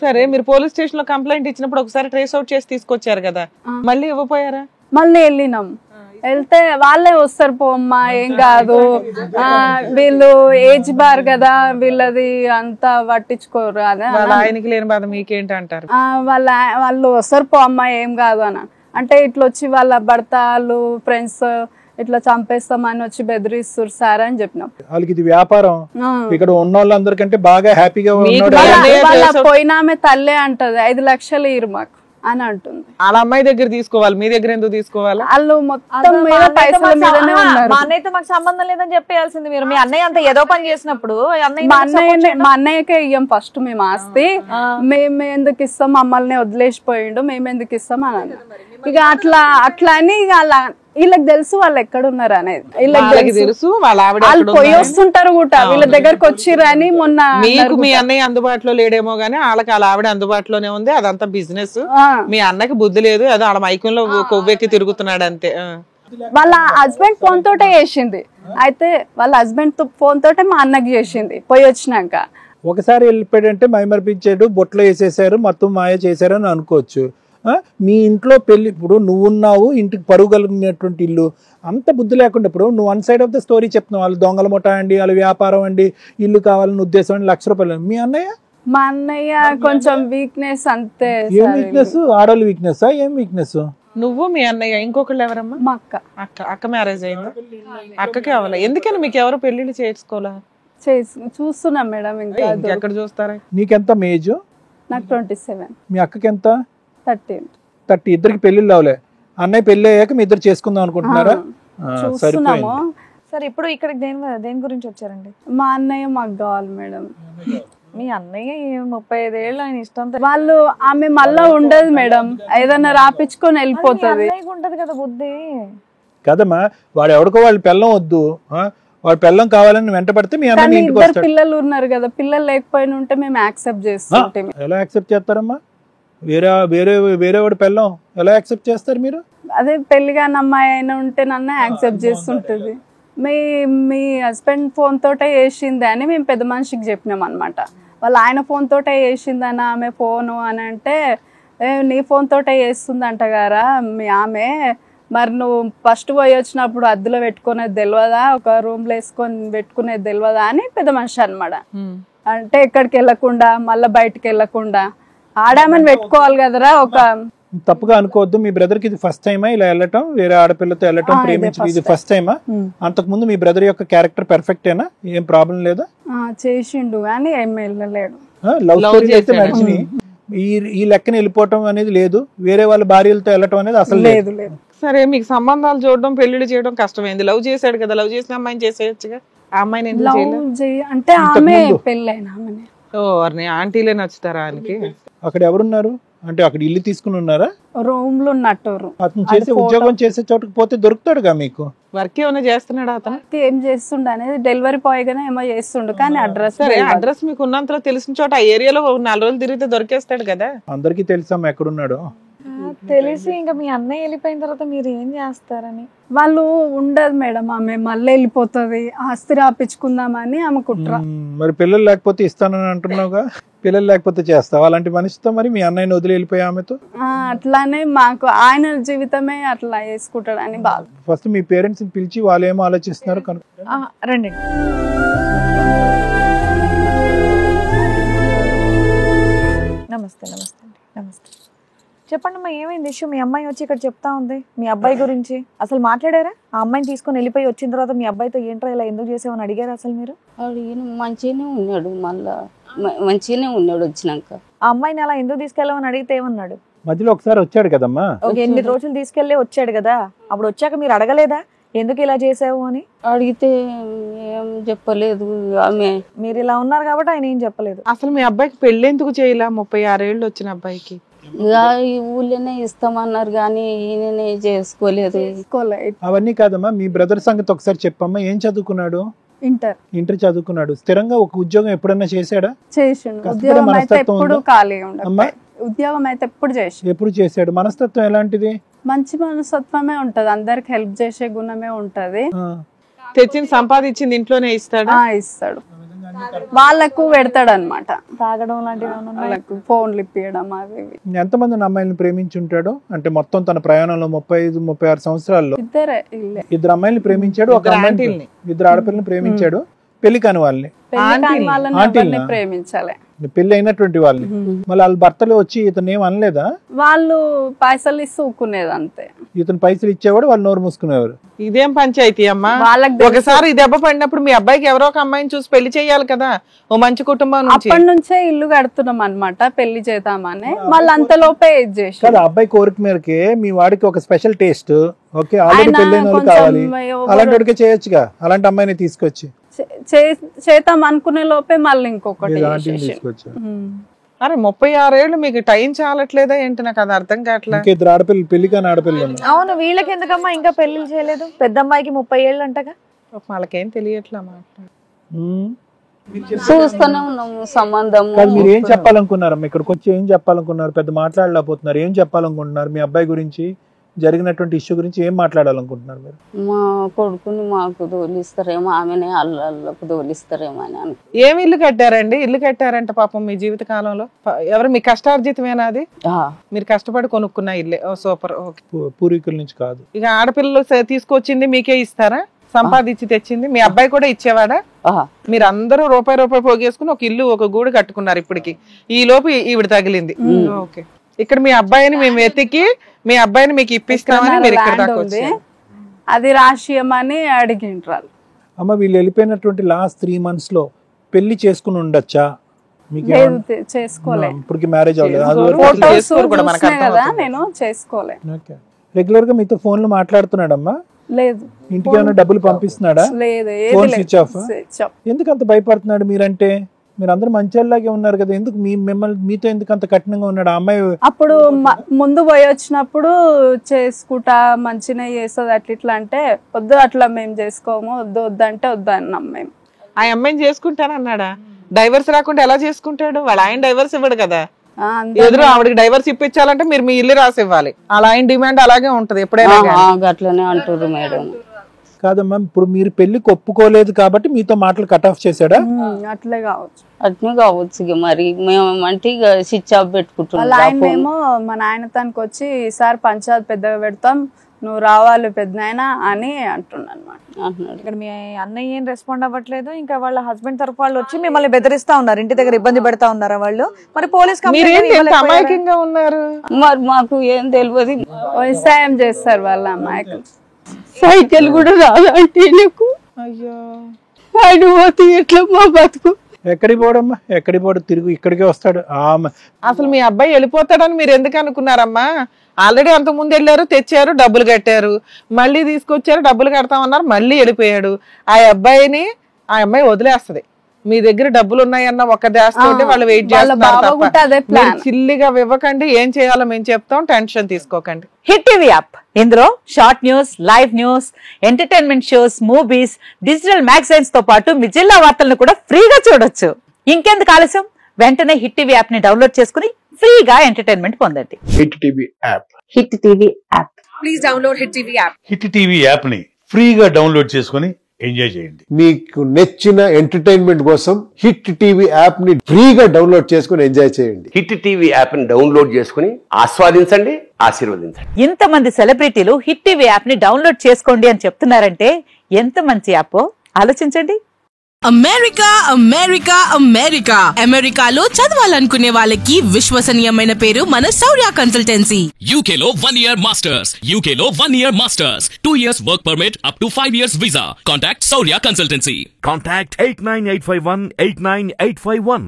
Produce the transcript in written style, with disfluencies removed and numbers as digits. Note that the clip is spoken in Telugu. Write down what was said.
సరే మీరు పోలీస్ స్టేషన్ లో కంప్లైంట్ ఇచ్చినప్పుడు ఒకసారి ట్రేస్ అవుట్ చేసి తీసుకొచ్చారు కదా, మళ్ళీ ఇవ్వపోయారా? మళ్ళీ వెళ్ళినాం, వెళ్తే వాళ్ళే వస్తారు పోమ్మా ఏం కాదు, వీళ్ళు ఏజ్ బార్ కదా వీళ్ళది అంతా పట్టించుకోరు అదే ఆయనకి లేని బాధ మీకేంటి అంటారు. వాళ్ళు వస్తారు పోమ్మా ఏం కాదు అని అంటే ఇట్లా వచ్చి వాళ్ళ భర్తలు ఫ్రెండ్స్ ఇట్లా చంపేస్తామని వచ్చి బెదిరిస్తారు సార్ అని చెప్పినాం. వాళ్ళకి ఇది వ్యాపారం, ఇక్కడ ఉన్న వాళ్ళందరికంటే బాగా హ్యాపీగా వాళ్ళ పోయినామే తల్లే అంటది 5 లక్షలు ఇరు మాకు అని అంటుంది. వాళ్ళ అమ్మాయి దగ్గర తీసుకోవాలి, మీ దగ్గర ఎందుకు తీసుకోవాలి? వాళ్ళు మొత్తం మీద పైసల మీదనే ఉన్నారు. మా అన్నయ్యతో మాకు సంబంధం లేదని చెప్పేయాల్సింది మీరు. మీ అన్నయ్య అంత ఏదో పని చేసినప్పుడు మా అన్నయ్యకే ఇయ్యం ఫస్ట్ మేము ఆస్తి, మేము ఎందుకు ఇస్తాం, మమ్మల్ని వదిలేసిపోయిండు మేము ఎందుకు ఇస్తాం అని. ఇక అట్లా అని ఇక వీళ్ళకి తెలుసు వాళ్ళు ఎక్కడ ఉన్నారు అనేది, వీళ్ళకి తెలుసు వాళ్ళు పోయి వస్తుంటారు కూడా వీళ్ళ దగ్గరకు వచ్చిరని. మొన్న మీకు మీ అన్నయ్య అందుబాటులో లేడేమో గానీ వాళ్ళకి వాళ్ళ ఆవిడ అందుబాటులోనే ఉంది, అదంతా బిజినెస్. మీ అన్నకి బుద్ధి లేదు, అదో వాళ్ళ మైకంలో కొవ్వెక్కి తిరుగుతున్నాడు అంతే. వాళ్ళ హస్బెండ్ ఫోన్ తోటే చేసింది, అయితే వాళ్ళ హస్బెండ్ ఫోన్ తోటే మా అన్నకి చేసింది పోయి వచ్చినాక. ఒకసారి వెళ్ళిపోయాడంటే మైమర్పించాడు, బొట్లో వేసేసారు, మొత్తం మాయ చేశారు అని అనుకోవచ్చు. మీ ఇంట్లో పెళ్లి, ఇప్పుడు నువ్వున్నావు, ఇంటికి పరుగు కలిగినటువంటి ఇల్లు, అంత బుద్ధి లేకుండా ఇప్పుడు నువ్వు 1 సైడ్ ఆఫ్ ద స్టోరీ చెప్తున్నావు. వాళ్ళు దొంగల ముఠ అండి, వాళ్ళ వ్యాపారం అండి, ఇల్లు కావాలని ఉద్దేశం అండి, ₹1,00,000. మీ అన్నయ్య? మా అన్నయ్య కొంచెం వీక్నెస్ అంతే. ఏం వీక్నెస్? ఆడవాళ్ళ వీక్నెస్? ఏం వీక్నెస్? నువ్వు మీ అన్నయ్య, ఇంకొకళ్ళు ఎవరమ్మా? మా అక్క మ్యారేజ్ అయిందా? అక్కకి అవ్వాలి. ఎందుకని మీకు ఎవరు పెళ్లిళ్ళు చేసుకోవాలా? చూస్తున్నాం మేడం. ఇంకా ఎక్కడ చూస్తారా? నీకెంత ఏజ్? నాకు 27. మీ అక్కకి ఎంత? 30. ఇద్దరికి పెళ్లిళ్ళు అవలే. అన్నయ్య పెళ్లి అయ్యాక మీ ఇద్దరు చేసుకుందాం అనుకుంటున్నారా? చూస్తున్నాము. సరే ఇప్పుడు ఇక్కడికి దేని గురించి వచ్చారండి? మా అన్నయ్య మాకు కావాలి మేడం. మీ అన్నయ్య 35 ఏళ్ళు ఆయన ఇష్టం. వాళ్ళు ఆమె మళ్ళా ఉండదు మేడం, ఏదన్నా రాపించుకొని వెళ్ళిపోతుంది. ఉంటది కదా బుద్ధి కదమ్మా, వాడు ఎవడికో వాళ్ళ పెళ్ళం వద్దు, వాడు పెళ్ళం కావాలని వెంట పడితే మీ అన్న ఇంటికి వస్తాడు. 2 పిల్లలు ఉన్నారు కదా, పిల్లలు లేకపోయినా ఉంటే మేము యాక్సెప్ట్ చేస్తుంటాం. ఎలా యాక్సెప్ట్ చేస్తారమ్మా? వేరే వాడి పెళ్ళం ఎలా యాక్సెప్ట్ చేస్తారు మీరు? అదే పెళ్లిగాని అమ్మాయి అయినా ఉంటే నన్ను యాక్సెప్ట్ చేస్తుంటది. మీ హస్బెండ్ ఫోన్ తోటే చేసింది అని మేము పెద్ద మనిషికి చెప్పినాం అనమాట. వాళ్ళు ఆయన ఫోన్ తోటే చేసిందని ఆమె ఫోను అని అంటే, నీ ఫోన్ తోటే చేస్తుందంట గారా మీ ఆమె, మరి నువ్వు ఫస్ట్ పోయి వచ్చినప్పుడు అద్దులో పెట్టుకునేది తెలియదా, ఒక రూమ్ లో వేసుకొని పెట్టుకునేది తెలియదా అని పెద్ద మనిషి అనమాట. అంటే ఎక్కడికి వెళ్ళకుండా మళ్ళీ బయటకు వెళ్ళకుండా ఆడామని పెట్టుకోవాలి కదరా. ఒక తప్పుగా అనుకోవద్దు, మీ బ్రదర్ కి ఇది ఫస్ట్ టైమా ఇలా వెళ్ళటం, వేరే ఆడపిల్లతో వెళ్ళటం, ప్రేమించడం ఇది ఫస్ట్ టైమా? అంతకు ముందు మీ బ్రదర్ యొక్క క్యారెక్టర్ పర్ఫెక్టేనా? ఏం ప్రాబ్లం లేదా? చేసిండు కానీ ఏం వెళ్ళలేడు. లవ్ స్టోరీ అయితే నడిచినాయి, ఈ లెక్కన వెళ్ళిపోవటం అనేది లేదు, వేరే వాళ్ళ భార్యలతో వెళ్ళటం అనేది అసలు లేదు. సరే మీకు సంబంధాలు చూడడం పెళ్లిళ్ళు చేయడం కష్టమైంది, లవ్ చేశాడు కదా, లవ్ చేసిన అమ్మాయిని చేసేయచ్చుగా. ఆ అమ్మాయిని అంటే ఆమె పెళ్ళైన ఆమెనే. ఆంటీలే నచ్చుతారా ఆయనకి? అక్కడ ఎవరున్నారు అంటే అక్కడ ఇల్లు తీసుకుని ఉన్నారా? రూమ్ లో ఉన్నట్టు. అతను చేసే ఉద్యోగం చేసే చోటుకు పోతే దొరుకుతాడుగా మీకు. వర్క్ ఏమైనా చేస్తున్నాడు అతను? ఏం చేస్తుండ అనేది డెలివరీ బాయ్ గానే ఏమో చేస్తుండు కానీ అడ్రస్ మీకు ఉన్నంతలో తెలిసిన చోట ఆ ఏరియాలో 4 రోజులు తిరిగితే దొరికేస్తాడు కదా. అందరికి తెలుసా ఎక్కడున్నాడు? తెలిసి ఇంకా మీ అన్నయ్య వెళ్ళిపోయిన తర్వాత మీరు ఏం చేస్తారని. వాళ్ళు ఉండదు మేడం, ఆమె మళ్ళీ వెళ్ళిపోతుంది, ఆస్తి రాపించుకుందామని ఆమె కుట్ర. మరి పిల్లలు లేకపోతే ఇస్తానని అంటున్నావుగా, పిల్లలు లేకపోతే చేస్తావు అలాంటి మనిషితో? మరి మీ అన్నయ్యని వదిలి వెళ్ళిపోయి ఆమెతో అట్లానే మాకు ఆయన జీవితమే అట్లా వేసుకుంటాడని బాధ. ఫస్ట్ మీ పేరెంట్స్ పిలిచి వాళ్ళు ఏమో ఆలోచిస్తున్నారు కనుక రండి. నమస్తే నమస్తే నమస్తే. చెప్పండి అమ్మా, ఏమైంది ఇష్యూ? మీ అమ్మాయి వచ్చి ఇక్కడ చెప్తా ఉంది మీ అబ్బాయి గురించి. అసలు మాట్లాడారా? ఆ అమ్మాయిని తీసుకొని వెళ్ళిపోయి వచ్చిన తర్వాత మీ అబ్బాయితో ఏంట్రా ఇలా ఎందుకు చేసావని అడిగారా అసలు మీరు? మంచిగానే ఉన్నాడు, మళ్ళా మంచిగానే ఉన్నాడు వచ్చినాక. ఆ అమ్మాయిని అలా ఎందుకు తీసుకెళ్ళామని అడిగితే ఏమన్నాడు? మధ్యలో ఒకసారి వచ్చాడు కదమ్మా, 8 రోజులు తీసుకెళ్లే వచ్చాడు కదా, అప్పుడు వచ్చాక మీరు అడగలేదా ఎందుకు ఇలా చేసావు అని? అడిగితే ఏం చెప్పలేదు ఆమె. మీరు ఇలా ఉన్నారు కాబట్టి ఆయన ఏం చెప్పలేదు. అసలు మీ అబ్బాయికి పెళ్లి ఎందుకు చేయలే? 36 ఏళ్ళు వచ్చిన అబ్బాయికి ఇక ఈ ఊళ్ళోనే ఇస్తామన్నారు కానీ ఈయననే చేసుకోలేదు. అవన్నీ కాదమ్మా, మీ బ్రదర్ సంగతి ఒకసారి చెప్పమ్మా. ఏం చదువుకున్నాడు? ఇంటర్ చదువుకున్నాడు. స్థిరంగా ఒక ఉద్యోగం ఎప్పుడన్నా చేశాడా? చేసిండు. ఉద్యోగం అయితే ఎప్పుడు ఖాళీ ఉండదు. ఉద్యోగం అయితే ఎప్పుడు చేశాడు. మనస్తత్వం ఎలాంటిది? మంచి మనస్తత్వమే ఉంటది, అందరికి హెల్ప్ చేసే గుణమే ఉంటది. తెచ్చింది సంపాదించింది ఇంట్లోనే ఇస్తాడు. ఇస్తాడు. వాళ్ళకు పెడతాడు అనమాట, తాగడం లాంటివి ఏమైనా ఉన్నాయా? వాళ్ళకు ఫోన్లు ఇప్పియడం అవి ఇవి. ఎంతమంది అమ్మాయిలను ప్రేమించుంటాడు అంటే మొత్తం తన ప్రయాణంలో 35-36 సంవత్సరాల్లో ఇద్దరే ఇల్లే. 2 అమ్మాయిల్ని ప్రేమించాడు, ఒక అమ్మాయిని, 2 ఆడపిల్లని ప్రేమించాడు, పెళ్లి కాని వాళ్ళని, పెళ్లి కాని వాళ్ళని ఎవరిని ప్రేమించాలి, పెళ్లి అయినటువంటి వాళ్ళని. మళ్ళీ వాళ్ళ భర్తలు వచ్చి ఇతను ఏం అనలేదా? వాళ్ళు పైసలు ఇస్తూ ఊకునేది అంతే. ఇతను పైసలు ఇచ్చేవాడు, వాళ్ళు నోరు మూసుకునేవారు. ఇదేం పంచాయతీ అమ్మా? వాళ్ళకి ఒకసారి ఈ దెబ్బ పడినప్పుడు మీ అబ్బాయికి ఎవరో ఒక అమ్మాయిని చూసి పెళ్లి చేయాలి కదా, ఓ మంచి కుటుంబం నుంచి. అప్పటి నుంచే ఇల్లు కడుతున్నాం అనమాట, పెళ్లి చేద్దామని. మళ్ళీ అంతలోపే ఇది చేసి కదా అబ్బాయి కోరిక మేరకే మీ వాడికి ఒక స్పెషల్ టేస్ట్, ఓకే ఆల్రెడీ పెళ్ళైన వాళ్ళు కావాలి, అలాంటి వాడికే చేయొచ్చుగా, అలాంటి అమ్మాయిని తీసుకొచ్చి చేద్దాం అనుకునే లోపే మళ్ళీ ఇంకొకటి తీసుకొచ్చి. అరే 36 ఏళ్ళు మీకు టైం చాలట్లేదా ఏంటి? నాకు అది అర్థం కావట్లే. 2 ఆడపిల్లలు, పెళ్లి కాని ఆడపిల్లలు. అవును, వీళ్ళకి ఎందుకమ్మా ఇంకా పెళ్లిళ్ళు చేయలేదు? పెద్ద అమ్మాయికి 30 ఏళ్ళు అంటగా. వాళ్ళకేం తెలియట్లా మాట. చూస్తూనే ఉన్నాము సంబంధం. మీరు ఏం చెప్పాలనుకున్నారమ్మా? ఇక్కడికి వచ్చి ఏం చెప్పాలనుకున్నారు? పెద్ద మాట్లాడలేకపోతున్నారు. ఏం చెప్పాలనుకుంటున్నారు? మీ అబ్బాయి గురించి జరిగినటువంటి ఇష్యూ గురించి ఏం మాట్లాడాలనుకుంటున్నారు మీరు? మా కొడుకుని మాకు తోలిస్తారేమో, ఆమెనే అల్లకు తోలిస్తారేమో అని ఏమి ఇల్లు కట్టారండి? ఇల్లు కట్టారంట పాపం మీ జీవిత కాలంలో. ఎవరు మీ కష్టార్జితమేనా అది? మీరు కష్టపడి కొనుక్కున్న ఇల్లే. సూపర్. ఓకే, పూర్వీకుల నుంచి కాదు. ఇక ఆడపిల్లలు తీసుకొచ్చింది మీకే ఇస్తారా? సంపాదించి తెచ్చింది మీ అబ్బాయి కూడా ఇచ్చేవాడా? మీరు అందరూ రూపాయి పోగేసుకుని ఒక ఇల్లు, ఒక గూడు కట్టుకున్నారు. ఇప్పటికి ఈ లోపు ఈవిడ తగిలింది. ఓకే, ఇక్కడ మీ అబ్బాయిని మేము వెతికి మీ అబ్బాయిని మీకు ఇప్పిస్తామని మీరు ఇక్కడ దాకా వచ్చారు. అది రాష్ట్రీయమని అడిగింటారు. అమ్మ వీళ్ళు వెళ్ళిపోయినటువంటి లాస్ట్ 3 months లో పెళ్లి చేసుకుని ఉండొచ్చా? మీకు చేసుకోలే, ఇప్పటికి మ్యారేజ్ అవ్వలేదు కదా, నేను చేసుకోలే. రెగ్యులర్ గా మీతో ఫోన్ లో మాట్లాడుతున్నాడమ్మా? లేదు. ఇంటికి ఏమైనా డబ్బులు పంపిస్తున్నాడా? లేదు. Phone switch off. ఎందుకు అంత భయపడుతున్నాడు? మీరంటే మీరు అందరూ మంచిలాగే ఉన్నారు కదా, ఎందుకు మిమ్మల్ని మీతో ఎందుకు అంత కఠినంగా ఉన్నాడు ఆ అమ్మాయి? అప్పుడు ముందు పోయి వచ్చినప్పుడు చేసుకుంటా మంచిగా చేస్తుంది అట్లా ఇట్లా అంటే, వద్దు అట్లా మేము చేసుకోము, వద్దు అంటే వద్దు అన్నాం మేము. ఆ అమ్మాయిని చేసుకుంటానన్నాడా? డైవర్స్ రాకుండా ఎలా చేసుకుంటాడు? వాళ్ళ ఆయన డైవర్స్ ఇవ్వడు కదా. ఎదురు ఆవిడకి డైవర్స్ ఇప్పించాలంటే మీరు మీ ఇల్లు రాసి ఇవ్వాలి. అలా ఆయన డిమాండ్ అలాగే ఉంటది ఎప్పుడైనా. అట్లనే అంటారు మేడం. కాదమ్మా, ఇప్పుడు మీరు పెళ్లికి ఒప్పుకోలేదు కాబట్టి మీతో మాటలు కట్ ఆఫ్ చేశాడా? అట్లే కావచ్చు. అట్నే కావచ్చు. ఇక మరి మేమంటే ఇక స్విచ్ ఆఫ్ పెట్టుకుంటున్నాం. ఆయన మేము మా నాయన తనకు వచ్చి ఈసారి పంచాయత్ పెద్దగా పెడతాం, నువ్వు రావాలి పెద్దనాయన అని అంటున్నాను అంటున్నాడు. ఇక్కడ మీ అన్నయ్య ఏం రెస్పాండ్ అవ్వట్లేదు. ఇంకా వాళ్ళ హస్బెండ్ తరఫు వాళ్ళు వచ్చి మిమ్మల్ని బెదిరిస్తా ఉన్నారు, ఇంటి దగ్గర ఇబ్బంది పెడతా ఉన్నారా వాళ్ళు? మరి పోలీస్ అమాయకంగా ఉన్నారు. మరి మాకు ఏం తెలియదు. వ్యవసాయం చేస్తారు వాళ్ళ అమ్మాయికి. సైకిల్ కూడా రాదు అంటే నీకు. అయ్యో, ఆయన పోతే ఎట్లా మా బతుకు? ఎక్కడికి పోడమ్మా, ఎక్కడికి పోడు, తిరిగి ఇక్కడికే వస్తాడు. అసలు మీ అబ్బాయి వెళ్ళిపోతాడని మీరు ఎందుకు అనుకున్నారమ్మా? ఆల్రెడీ అంత ముందు వెళ్ళారు, తెచ్చారు, డబ్బులు కట్టారు, మళ్ళీ తీసుకొచ్చారు, డబ్బులు కడతామన్నారు, మళ్ళీ వెళ్ళిపోయాడు. ఆ అమ్మాయి వదిలేస్తది. మీ దగ్గర డబ్బులు ఉన్నాయన్న ఒక దాస్తుంటే వాళ్ళు వెయిట్ చేస్తారు. చిల్లిగా ఇవ్వకండి, ఏం చేయాలో మేము చెప్తాం, టెన్షన్ తీసుకోకండి. హిట్ టీవీ యాప్, ఇందులో short news, live news, entertainment shows, movies, digital magazines తో పాటు మీ జిల్లా వార్తలను కూడా ఫ్రీగా చూడొచ్చు. ఇంకెందుకు ఆలస్యం, వెంటనే హిట్ టీవీ యాప్ ని డౌన్లోడ్ చేసుకుని ఫ్రీగా ఎంటర్టైన్మెంట్ పొందండి. Hit TV app. Hit TV app. Please download hit TV app. Hit TV app ని ఫ్రీగా డౌన్లోడ్ చేసుకుని ఎంజాయ్ చేయండి. మీకు నచ్చిన ఎంటర్టైన్మెంట్ కోసం హిట్ టీవీ యాప్ ని ఫ్రీగా డౌన్లోడ్ చేసుకుని ఎంజాయ్ చేయండి. హిట్ టీవీ యాప్ ని డౌన్లోడ్ చేసుకుని ఆస్వాదించండి, ఆశీర్వదించండి. ఇంతమంది సెలబ్రిటీలు హిట్ టీవీ యాప్ ని డౌన్లోడ్ చేసుకోండి అని చెప్తున్నారంటే ఎంత మంచి యాప్ ఆలోచించండి. అమెరికా అమెరికా అమెరికా అమెరికాలో చదవాలనుకునే వాళ్ళకి విశ్వసనీయమైన పేరు మన శౌర్య కన్సల్టెన్సీ. యూకేలో 1 year మాస్టర్స్. యూకేలో 1 year masters. 2 years work permit up to 5 years visa. Contact Shaurya consultancy. Contact 89851 89851.